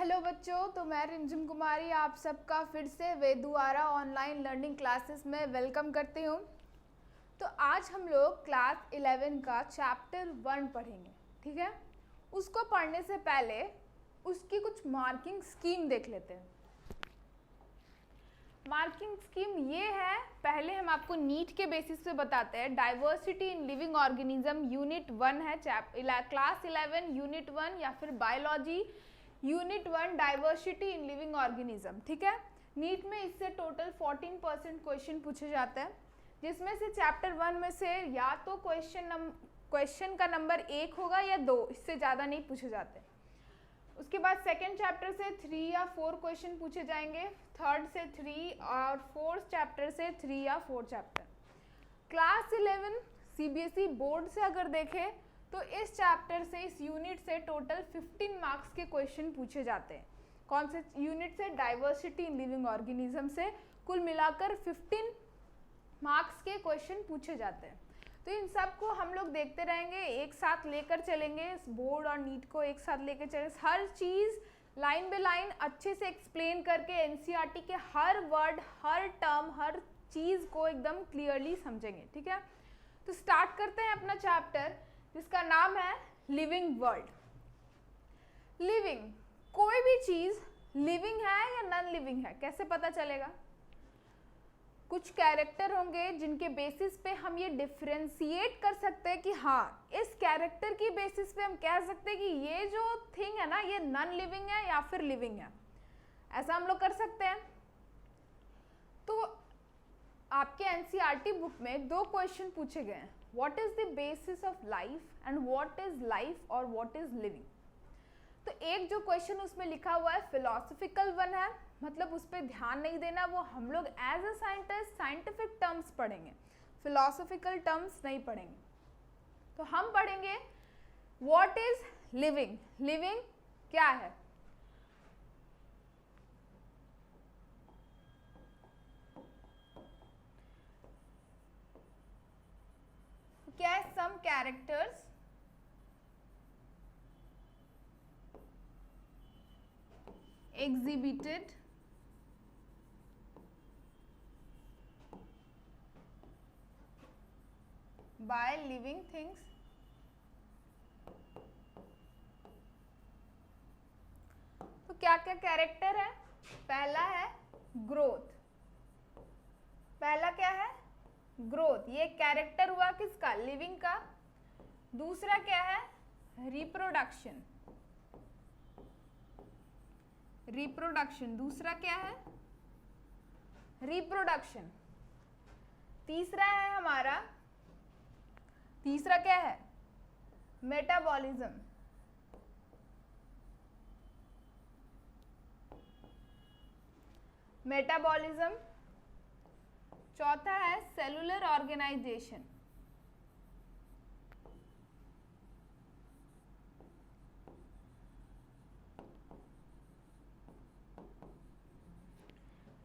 Hello बच्चों, तो मैं रिमझिम कुमारी आप सबका फिर से वेदुआरा ऑनलाइन लर्निंग क्लासेस में वेलकम करती हूँ। तो आज हम लोग क्लास 11 का चैप्टर 1 पढ़ेंगे, ठीक है। उसको पढ़ने से पहले उसकी कुछ मार्किंग स्कीम देख लेते हैं। मार्किंग स्कीम ये है, पहले हम आपको नीट के बेसिस पे बताते हैं। Diversity in living organism unit 1 है, क्लास 11 यूनिट 1 या फिर biology unit 1 diversity in living organism, ठीक है। नीट में इससे टोटल 14% क्वेश्चन पूछे जाते हैं, जिसमें से चैप्टर 1 में से या तो क्वेश्चन का नंबर 1 होगा या 2, इससे ज़्यादा नहीं पूछे जाते। उसके बाद सेकेंड चैप्टर से 3 या 4 क्वेश्चन पूछे जाएंगे, थर्ड से 3 और फोर्थ चैप्टर से 3 या 4 चैप्टर। क्लास 11 सीबीएसई बोर्ड से अगर देखें तो इस चैप्टर से, इस यूनिट से टोटल 15 मार्क्स के क्वेश्चन पूछे जाते हैं। कौन से यूनिट से? डाइवर्सिटी इन लिविंग ऑर्गेनिज्म से कुल मिलाकर 15 मार्क्स के क्वेश्चन पूछे जाते हैं। तो इन सब को हम लोग देखते रहेंगे, एक साथ लेकर चलेंगे, इस बोर्ड और नीट को एक साथ लेकर चलेंगे। हर चीज़ लाइन बाय लाइन अच्छे से एक्सप्लेन करके एनसीईआरटी के हर वर्ड, हर टर्म, हर चीज़ को एकदम क्लियरली समझेंगे, ठीक है। तो स्टार्ट करते हैं अपना चैप्टर, जिसका नाम है लिविंग वर्ल्ड। लिविंग, कोई भी चीज़ लिविंग है या नॉन लिविंग है कैसे पता चलेगा? कुछ कैरेक्टर होंगे जिनके बेसिस पे हम ये डिफ्रेंशिएट कर सकते हैं कि हाँ, इस कैरेक्टर की बेसिस पे हम कह सकते हैं कि ये जो थिंग है ना, ये नॉन लिविंग है या फिर लिविंग है। ऐसा हम लोग कर सकते हैं। तो आपके एनसीईआरटी बुक में 2 क्वेश्चन पूछे गए हैं, what is the basis of life and what is life और व्हाट इज लिविंग। तो एक जो क्वेश्चन उसमें लिखा हुआ है फिलोसफिकल वन है, मतलब उस पर ध्यान नहीं देना, वो हम लोग as a scientist scientific terms पढ़ेंगे, फिलोसफिकल टर्म्स नहीं पढ़ेंगे। तो हम पढ़ेंगे व्हाट इज लिविंग। लिविंग क्या है? क्या है? Some characters exhibited by living things। तो क्या क्या कैरेक्टर है? पहला है ग्रोथ। पहला क्या है? ग्रोथ। ये कैरेक्टर हुआ किसका? लिविंग का। दूसरा क्या है? रिप्रोडक्शन। रिप्रोडक्शन, दूसरा क्या है? रिप्रोडक्शन। तीसरा है हमारा, तीसरा क्या है? मेटाबॉलिज्म। मेटाबॉलिज्म। चौथा है सेलुलर ऑर्गेनाइजेशन।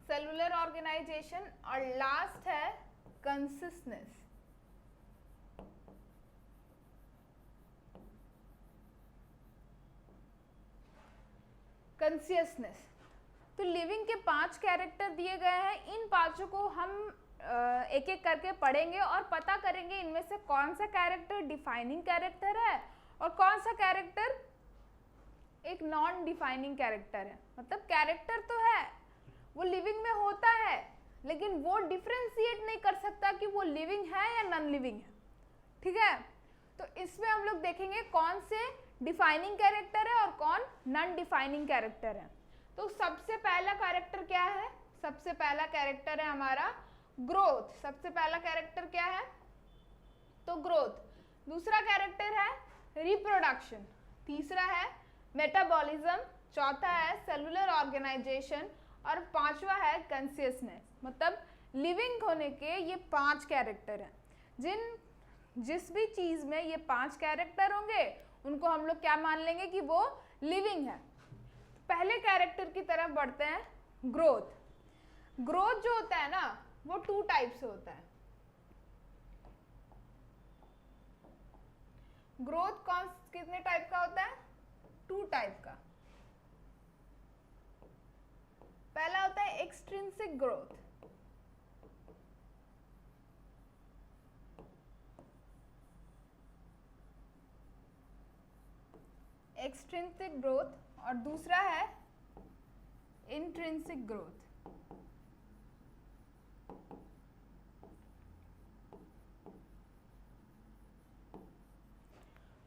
Cellular organisation. और लास्ट है कंसिस्टेंस। कॉन्शियसनेस। तो लिविंग के 5 कैरेक्टर दिए गए हैं। इन पांचों को हम एक एक करके पढ़ेंगे और पता करेंगे इनमें से कौन सा कैरेक्टर डिफाइनिंग कैरेक्टर है और कौन सा कैरेक्टर एक नॉन डिफाइनिंग कैरेक्टर है। मतलब कैरेक्टर तो है, वो लिविंग में होता है, लेकिन वो डिफरेंशिएट नहीं कर सकता कि वो लिविंग है या नॉन लिविंग है, ठीक है। तो इसमें हम लोग देखेंगे कौन से डिफाइनिंग कैरेक्टर है और कौन नॉन डिफाइनिंग कैरेक्टर है। तो सबसे पहला कैरेक्टर क्या है? सबसे पहला कैरेक्टर है हमारा ग्रोथ। सबसे पहला कैरेक्टर क्या है? तो ग्रोथ। दूसरा कैरेक्टर है रिप्रोडक्शन। तीसरा है मेटाबॉलिज्म। चौथा है सेलुलर ऑर्गेनाइजेशन और पांचवा है कॉन्शियसनेस। मतलब लिविंग होने के ये 5 कैरेक्टर हैं। जिस भी चीज में ये 5 कैरेक्टर होंगे उनको हम लोग क्या मान लेंगे कि वो लिविंग है। पहले कैरेक्टर की तरफ बढ़ते हैं, ग्रोथ। ग्रोथ जो होता है ना, वो 2 टाइप से होता है। ग्रोथ कितने टाइप का होता है? 2 टाइप का। पहला होता है एक्सट्रिंसिक ग्रोथ। एक्सट्रिंसिक ग्रोथ और दूसरा है इंट्रिंसिक ग्रोथ।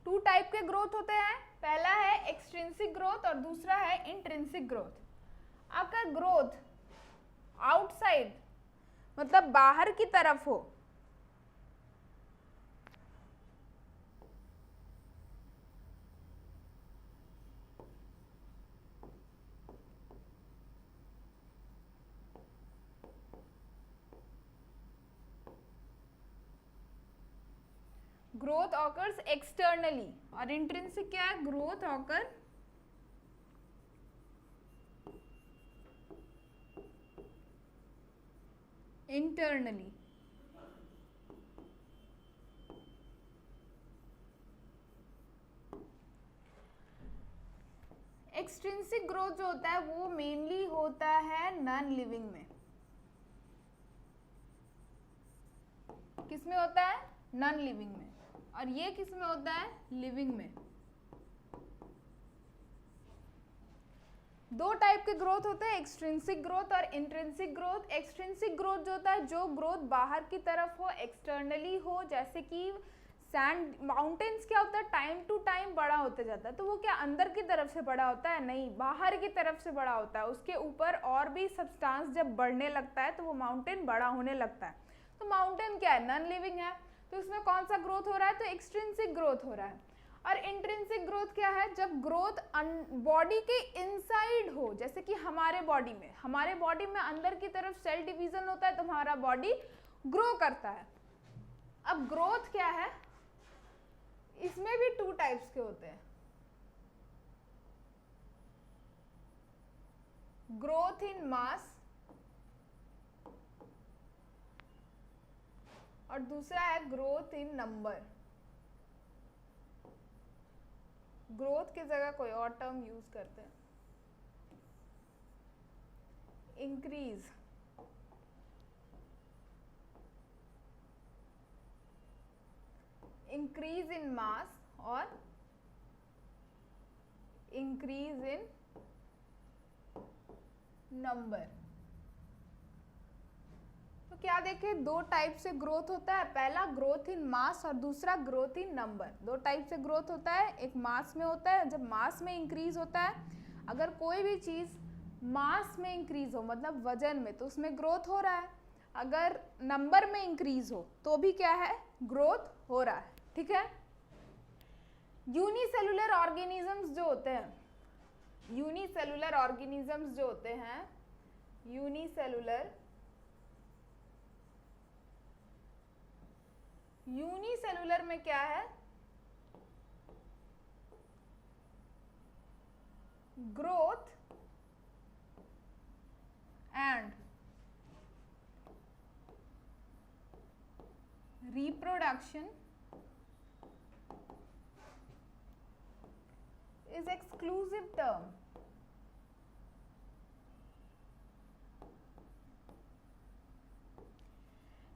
टू टाइप के ग्रोथ होते हैं, पहला है एक्सट्रिंसिक ग्रोथ और दूसरा है इंट्रिंसिक ग्रोथ। आपका ग्रोथ आउटसाइड मतलब बाहर की तरफ हो, ग्रोथ ऑकर्स एक्सटर्नली, और इंट्रिंसिक क्या है, growth occur internally. Extrinsic growth जो होता है वो मेनली होता है नॉन लिविंग में। किस में होता है, नॉन लिविंग में, और ये किस में होता है, लिविंग में। दो टाइप के ग्रोथ होते हैं, एक्सट्रिंसिक ग्रोथ और इंट्रिंसिक ग्रोथ। एक्सट्रिंसिक ग्रोथ जो होता है, जो ग्रोथ बाहर की तरफ हो, एक्सटर्नली हो, जैसे कि सैंड माउंटेन्स क्या होता है, टाइम टू टाइम बड़ा होते जाता है, तो वो क्या अंदर की तरफ से बड़ा होता है, नहीं, बाहर की तरफ से बड़ा होता है। उसके ऊपर और भी सब्सटेंस जब बढ़ने लगता है तो वो माउंटेन बड़ा होने लगता है। तो माउंटेन क्या है, नॉन लिविंग है, तो उसमें कौन सा ग्रोथ हो रहा है, तो एक्सट्रिंसिक ग्रोथ हो रहा है। और इंट्रिंसिक ग्रोथ क्या है, जब ग्रोथ बॉडी के इनसाइड हो, जैसे कि हमारे बॉडी में अंदर की तरफ सेल डिवीजन होता है तो हमारा बॉडी ग्रो करता है। अब ग्रोथ क्या है, इसमें भी टू टाइप्स के होते हैं, ग्रोथ इन मास और दूसरा है ग्रोथ इन नंबर। ग्रोथ की जगह कोई और टर्म यूज करते हैं, इंक्रीज, इंक्रीज इन मास और इंक्रीज इन नंबर। तो क्या देखें, दो टाइप से ग्रोथ होता है, पहला ग्रोथ इन मास और दूसरा ग्रोथ इन नंबर। दो टाइप से ग्रोथ होता है, एक मास में होता है, जब मास में इंक्रीज होता है, अगर कोई भी चीज मास में इंक्रीज हो मतलब वजन में, तो उसमें ग्रोथ हो रहा है। अगर नंबर में इंक्रीज हो तो भी क्या है, ग्रोथ हो रहा है। ठीक है। यूनिसेलुलर ऑर्गेनिजम्स जो होते हैं, यूनिसेलुलर ऑर्गेनिजम्स जो होते हैं, यूनिसेलुलर में क्या है, growth and reproduction is exclusive term.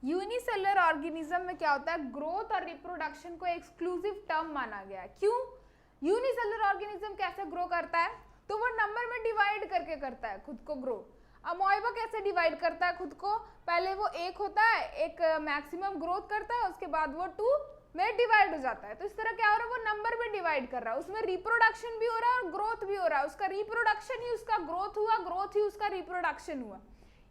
Unicellular organism में क्या होता है, ग्रोथ और रिप्रोडक्शन को एक्सक्लूसिव टर्म माना गया है। क्यों, यूनिसेलुलर ऑर्गेनिज्म कैसे ग्रो करता है, तो वो नंबर में डिवाइड करके करता है खुद को ग्रो। अमोइबा कैसे डिवाइड करता है खुद को, पहले वो एक होता है, एक मैक्सिमम ग्रोथ करता है, उसके बाद वो 2 में डिवाइड हो जाता है। तो इस तरह क्या हो रहा है, वो नंबर में डिवाइड कर रहा है, उसमें रिप्रोडक्शन भी हो रहा है और ग्रोथ भी हो रहा है। उसका रिप्रोडक्शन ही उसका ग्रोथ हुआ, ग्रोथ ही उसका रिप्रोडक्शन हुआ।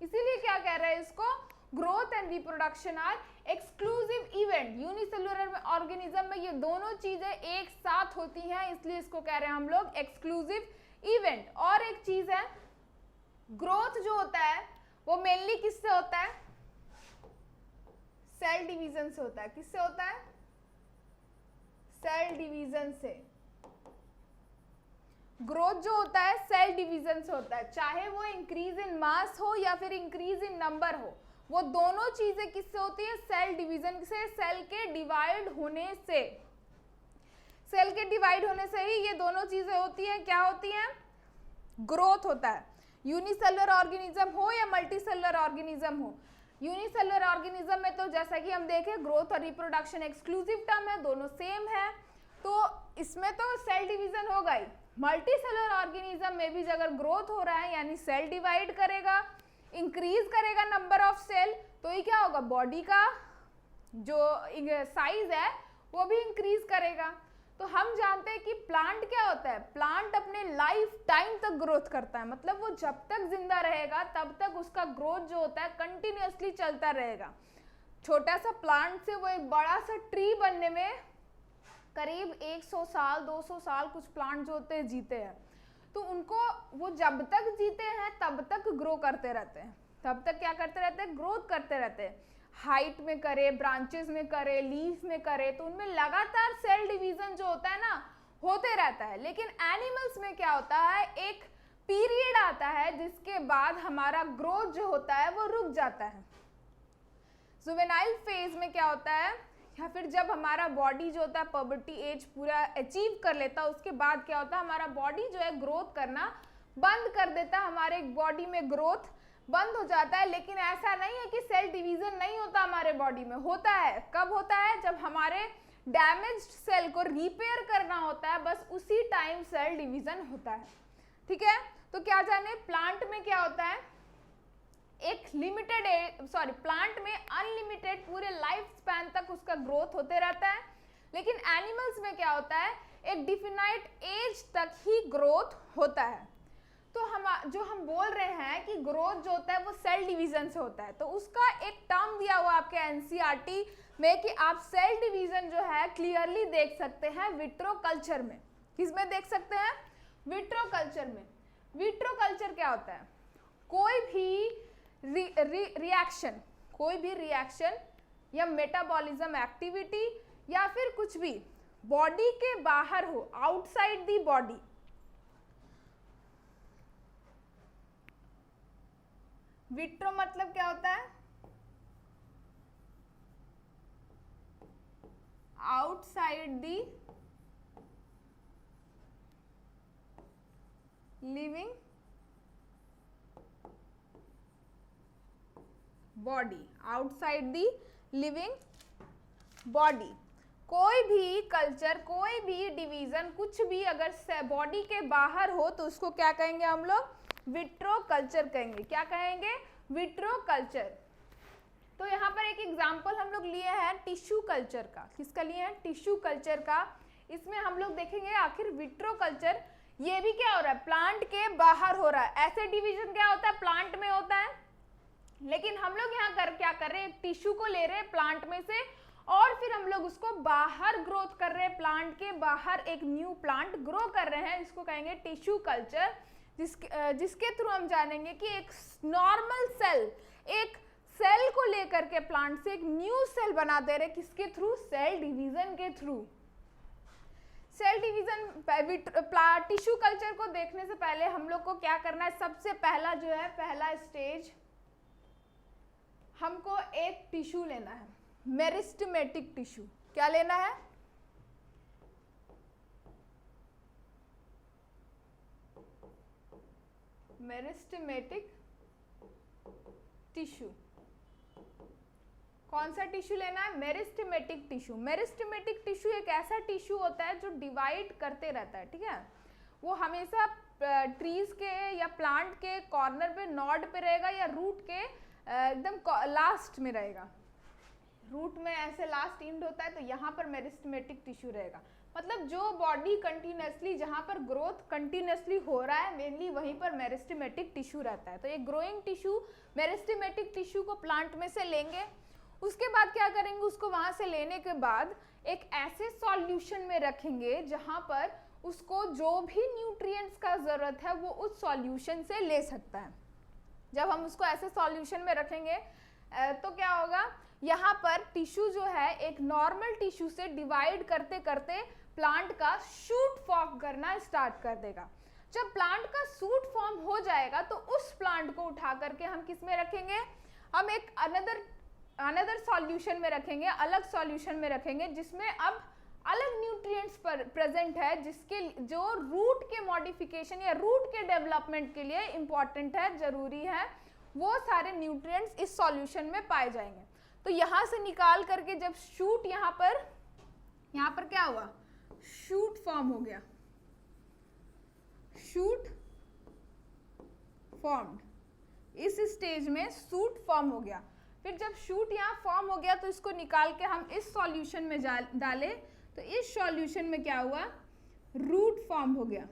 इसीलिए क्या कह रहे हैं इसको, growth and reproduction are exclusive event. Unicellular organism में ये दोनों चीजें एक साथ होती हैं, इसलिए इसको कह रहे हैं हम लोग एक्सक्लूसिव इवेंट। और एक चीज है, ग्रोथ जो होता है वो मेनली किससे होता है, सेल डिवीजन से होता है। किससे होता है, सेल डिवीजन से। ग्रोथ जो होता है सेल डिवीजन से होता है, चाहे वो इंक्रीज इन मास हो या फिर इंक्रीज इन नंबर हो, वो दोनों चीजें किससे होती है, सेल डिवीजन से, सेल के डिवाइड होने से। सेल के डिवाइड होने से ही ये दोनों चीजें होती हैं, क्या होती हैं, ग्रोथ होता है। यूनिसेलुलर ऑर्गेनिज्म हो या मल्टीसेलुलर ऑर्गेनिज्म हो। यूनिसेलुलर ऑर्गेनिज्म में तो जैसा कि हम देखें ग्रोथ और रिप्रोडक्शन एक्सक्लूसिव टर्म है, दोनों सेम है, तो इसमें तो सेल डिवीजन होगा ही। मल्टीसेलुलर ऑर्गेनिज्म में भी अगर ग्रोथ हो रहा है यानी सेल डिवाइड करेगा, इंक्रीज करेगा नंबर ऑफ सेल, तो ये क्या होगा, बॉडी का जो साइज है वो भी इंक्रीज करेगा। तो हम जानते हैं कि प्लांट क्या होता है, प्लांट अपने लाइफ टाइम तक ग्रोथ करता है, मतलब वो जब तक जिंदा रहेगा तब तक उसका ग्रोथ जो होता है कंटिन्यूअसली चलता रहेगा। छोटा सा प्लांट से वो एक बड़ा सा ट्री बनने में करीब 100 साल 200 साल कुछ प्लांट जो होते हैं जीते हैं, तो उनको वो जब तक जीते हैं तब तक ग्रो करते रहते हैं, तब तक क्या करते रहते हैं, ग्रोथ करते रहते हैं, हाइट में करे, ब्रांचेस में करे, लीफ में करे, तो उनमें लगातार सेल डिवीजन जो होता है ना होते रहता है। लेकिन एनिमल्स में क्या होता है, एक पीरियड आता है जिसके बाद हमारा ग्रोथ जो होता है वो रुक जाता है। जुवेनाइल फेज में क्या होता है, या फिर जब हमारा बॉडी जो होता है पबर्टी एज पूरा अचीव कर लेता है, उसके बाद क्या होता है, हमारा बॉडी जो है ग्रोथ करना बंद कर देता है, हमारे बॉडी में ग्रोथ बंद हो जाता है। लेकिन ऐसा नहीं है कि सेल डिवीजन नहीं होता हमारे बॉडी में, होता है। कब होता है, जब हमारे डैमेज्ड सेल को रिपेयर करना होता है, बस उसी टाइम सेल डिवीजन होता है। ठीक है, तो क्या जाने प्लांट में क्या होता है, एक लिमिटेड प्लांट में अनलिमिटेड पूरे लाइफ स्पैन तक उसका ग्रोथ होते रहता है। लेकिन एनिमल्स में क्या होता है, एक डिफिनाइट एज तक ही ग्रोथ होता है। तो हम बोल रहे हैं कि ग्रोथ जो होता है वो सेल डिवीजन से होता है, तो उसका एक टर्म दिया हुआ आपके एनसीईआरटी में कि आप सेल डिवीजन जो है क्लियरली देख सकते हैं विट्रो कल्चर में। किसमें देख सकते हैं, विट्रो कल्चर में। विट्रो कल्चर क्या होता है, कोई भी रिएक्शन, कोई भी रिएक्शन या मेटाबॉलिज्म एक्टिविटी या फिर कुछ भी बॉडी के बाहर हो, आउटसाइड दी बॉडी, विट्रो मतलब क्या होता है, outside the living body, outside the living body. कोई भी कल्चर, कोई भी डिवीजन, कुछ भी अगर बॉडी के बाहर हो तो उसको क्या कहेंगे हम लोग, विट्रो कल्चर कहेंगे। क्या कहेंगे, विट्रो कल्चर। तो यहाँ पर एक एग्जांपल हम लोग लिए हैं टिश्यू कल्चर का। किसका लिए हैं, टिश्यू कल्चर का। इसमें हम लोग देखेंगे आखिर विट्रो कल्चर ये भी क्या हो रहा है, प्लांट के बाहर हो रहा है। ऐसे डिवीजन क्या होता है, प्लांट में होता है, लेकिन हम लोग यहाँ क्या कर रहे हैं, टिश्यू को ले रहे हैं प्लांट में से और फिर हम लोग उसको बाहर ग्रोथ कर रहे हैं, प्लांट के बाहर एक न्यू प्लांट ग्रो कर रहे हैं। इसको कहेंगे टिश्यू कल्चर, जिसके थ्रू हम जानेंगे कि एक नॉर्मल सेल, एक सेल को लेकर के प्लांट से एक न्यू सेल बना दे रहे, किसके थ्रू, सेल डिवीजन के through. Cell division tissue culture को देखने से पहले हम लोग को क्या करना है, सबसे पहला जो है, पहला स्टेज, हमको एक टिश्यू लेना है, मेरिस्टेमेटिक टिश्यू। क्या लेना है, मेरिस्टेमेटिक टिश्यू। कौन सा टिश्यू लेना है, मेरिस्टेमेटिक टिश्यू। मेरिस्टेमेटिक टिश्यू एक ऐसा टिश्यू होता है जो डिवाइड करते रहता है, ठीक है। वो हमेशा ट्रीज के या प्लांट के कॉर्नर पे, नॉड पे रहेगा या रूट के एकदम लास्ट में रहेगा। रूट में ऐसे लास्ट एंड होता है, तो यहाँ पर मेरिस्टेमेटिक टिश्यू रहेगा। मतलब जो बॉडी कंटिन्यूसली, जहाँ पर ग्रोथ कंटिन्यूसली हो रहा है मेनली, वहीं पर मेरिस्टेमेटिक टिश्यू रहता है। तो एक ग्रोइंग टिश्यू, मेरिस्टेमेटिक टिश्यू को प्लांट में से लेंगे। उसके बाद क्या करेंगे, उसको वहाँ से लेने के बाद एक ऐसे सॉल्यूशन में रखेंगे जहाँ पर उसको जो भी न्यूट्रिएंट्स का ज़रूरत है वो उस सॉल्यूशन से ले सकता है। जब हम उसको ऐसे सॉल्यूशन में रखेंगे तो क्या होगा, यहाँ पर टिश्यू जो है एक नॉर्मल टिश्यू से डिवाइड करते करते प्लांट का शूट फॉर्म करना स्टार्ट कर देगा। जब प्लांट का शूट फॉर्म हो जाएगा तो उस प्लांट को उठा करके हम किस में रखेंगे, हम एक अनदर सॉल्यूशन में रखेंगे, अलग सॉल्यूशन में रखेंगे, जिसमें अब अलग न्यूट्रिएंट्स पर प्रेजेंट है जिसके जो रूट के मॉडिफिकेशन या रूट के डेवलपमेंट के लिए इंपॉर्टेंट है, जरूरी है, वो सारे न्यूट्रिएंट्स इस सॉल्यूशन में पाए जाएंगे। तो यहां से निकाल करके जब शूट यहां पर क्या हुआ, शूट फॉर्म हो गया, शूट फॉर्म्ड, इस स्टेज में शूट फॉर्म हो गया। फिर जब शूट यहाँ फॉर्म हो गया तो इसको निकाल के हम इस सॉल्यूशन में डाले, तो इस सॉल्यूशन में क्या हुआ, रूट फॉर्म हो गया।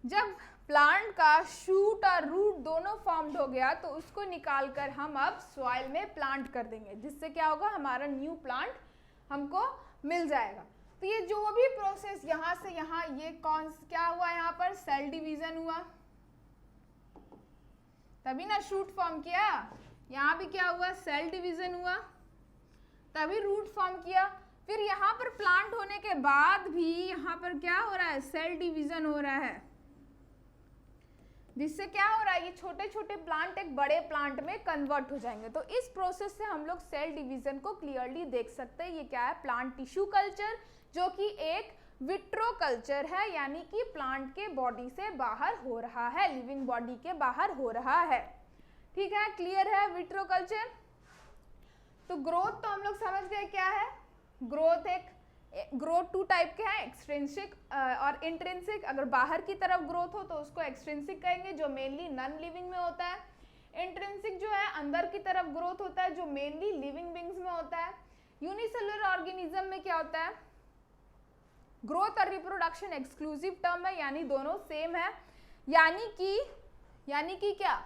जब प्लांट का शूट और रूट दोनों फॉर्म्ड हो गया तो उसको निकालकर हम अब सॉइल में प्लांट कर देंगे, जिससे क्या होगा, हमारा न्यू प्लांट हमको मिल जाएगा। तो ये जो भी प्रोसेस यहाँ से यहाँ, ये क्या हुआ, यहाँ पर सेल डिवीजन हुआ, तभी ना शूट फॉर्म किया। यहाँ भी क्या हुआ, सेल डिवीजन हुआ, तभी रूट फॉर्म किया। फिर यहाँ पर प्लांट होने के बाद भी यहाँ पर क्या हो रहा है, सेल डिवीजन हो रहा है, जिससे क्या हो रहा है, ये छोटे छोटे प्लांट एक बड़े प्लांट में कन्वर्ट हो जाएंगे। तो इस प्रोसेस से हम लोग सेल डिवीजन को क्लियरली देख सकते हैं। ये क्या है, प्लांट टिश्यू कल्चर, जो कि एक विट्रो कल्चर है, यानी कि प्लांट के बॉडी से बाहर हो रहा है, लिविंग बॉडी के बाहर हो रहा है। ठीक है, क्लियर है विट्रो कल्चर। तो ग्रोथ तो हम लोग समझ गए क्या है, ग्रोथ टू टाइप के हैं, एक्सट्रिंसिक और इंट्रिंसिक। अगर बाहर की तरफ ग्रोथ हो तो उसको एक्सट्रिंसिक कहेंगे, जो मेनली नॉन लिविंग में होता है। इंट्रिंसिक जो है अंदर की तरफ ग्रोथ होता है, जो मेनली लिविंग बींग्स में होता है। यूनिसेलुलर ऑर्गेनिज्म में क्या होता है, ग्रोथ और रिप्रोडक्शन एक्सक्लूसिव टर्म है, यानी दोनों सेम है, यानी कि क्या,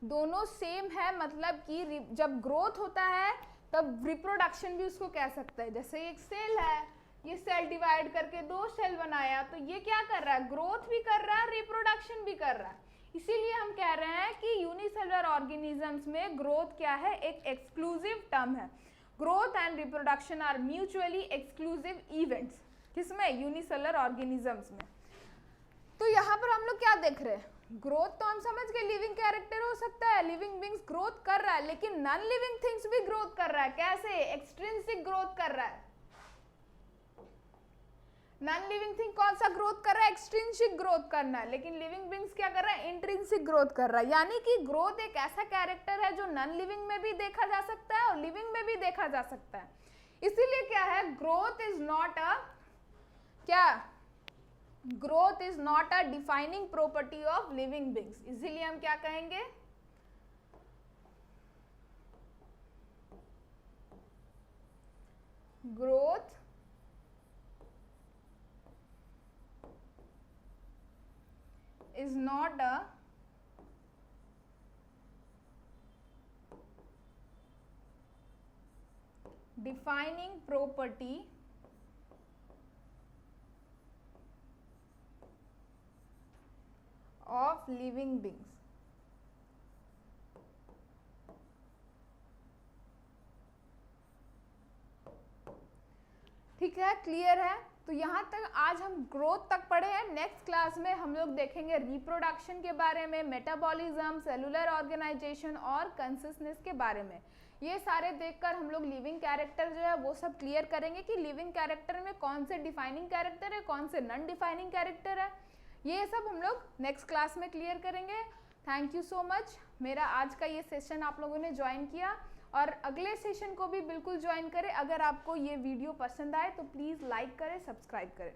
दोनों सेम है, मतलब कि जब ग्रोथ होता है तब रिप्रोडक्शन भी उसको कह सकते हैं। जैसे एक सेल है, ये सेल डिवाइड करके 2 सेल बनाया, तो ये क्या कर रहा है, ग्रोथ भी कर रहा है, रिप्रोडक्शन भी कर रहा है। इसीलिए हम कह रहे हैं कि यूनिसेलुलर ऑर्गेनिजम्स में ग्रोथ क्या है, एक एक्सक्लूसिव टर्म है। Growth and reproduction are mutually exclusive events, किसमें, यूनिसेलुलर ऑर्गेनिजम्स में। तो यहाँ पर हम लोग क्या देख रहे हैं, ग्रोथ तो हम समझ गए, लिविंग कैरेक्टर हो सकता है, लिविंग बींग्स ग्रोथ कर रहा है, लेकिन नॉन लिविंग थिंग्स भी ग्रोथ कर रहा है। कैसे, एक्सट्रिंसिक ग्रोथ कर रहा है। नॉन लिविंग थिंग कौन सा ग्रोथ कर रहा है, एक्सट्रिंसिक ग्रोथ करना है, लेकिन लिविंग बींग्स क्या कर रहा है, इंट्रिंसिक ग्रोथ कर रहा है। यानी कि ग्रोथ एक ऐसा कैरेक्टर है जो नॉन लिविंग में भी देखा जा सकता है और लिविंग में भी देखा जा सकता है। इसीलिए क्या है, growth is not a growth is not a defining property of living beings. इसीलिए हम क्या कहेंगे, growth is not a defining property of living beings। ठीक है, क्लियर है। तो यहाँ तक आज हम ग्रोथ तक पढ़े हैं। नेक्स्ट क्लास में हम लोग देखेंगे रिप्रोडक्शन के बारे में, मेटाबॉलिज्म, सेलुलर ऑर्गेनाइजेशन और कंसिस्टेंस के बारे में। ये सारे देखकर हम लोग लिविंग कैरेक्टर जो है वो सब क्लियर करेंगे कि लिविंग कैरेक्टर में कौन से डिफाइनिंग कैरेक्टर है, कौन से नॉन डिफाइनिंग कैरेक्टर है। ये सब हम लोग नेक्स्ट क्लास में क्लियर करेंगे। थैंक यू सो मच, मेरा आज का ये सेशन आप लोगों ने ज्वाइन किया, और अगले सेशन को भी बिल्कुल ज्वाइन करें। अगर आपको ये वीडियो पसंद आए तो प्लीज़ लाइक करें, सब्सक्राइब करें।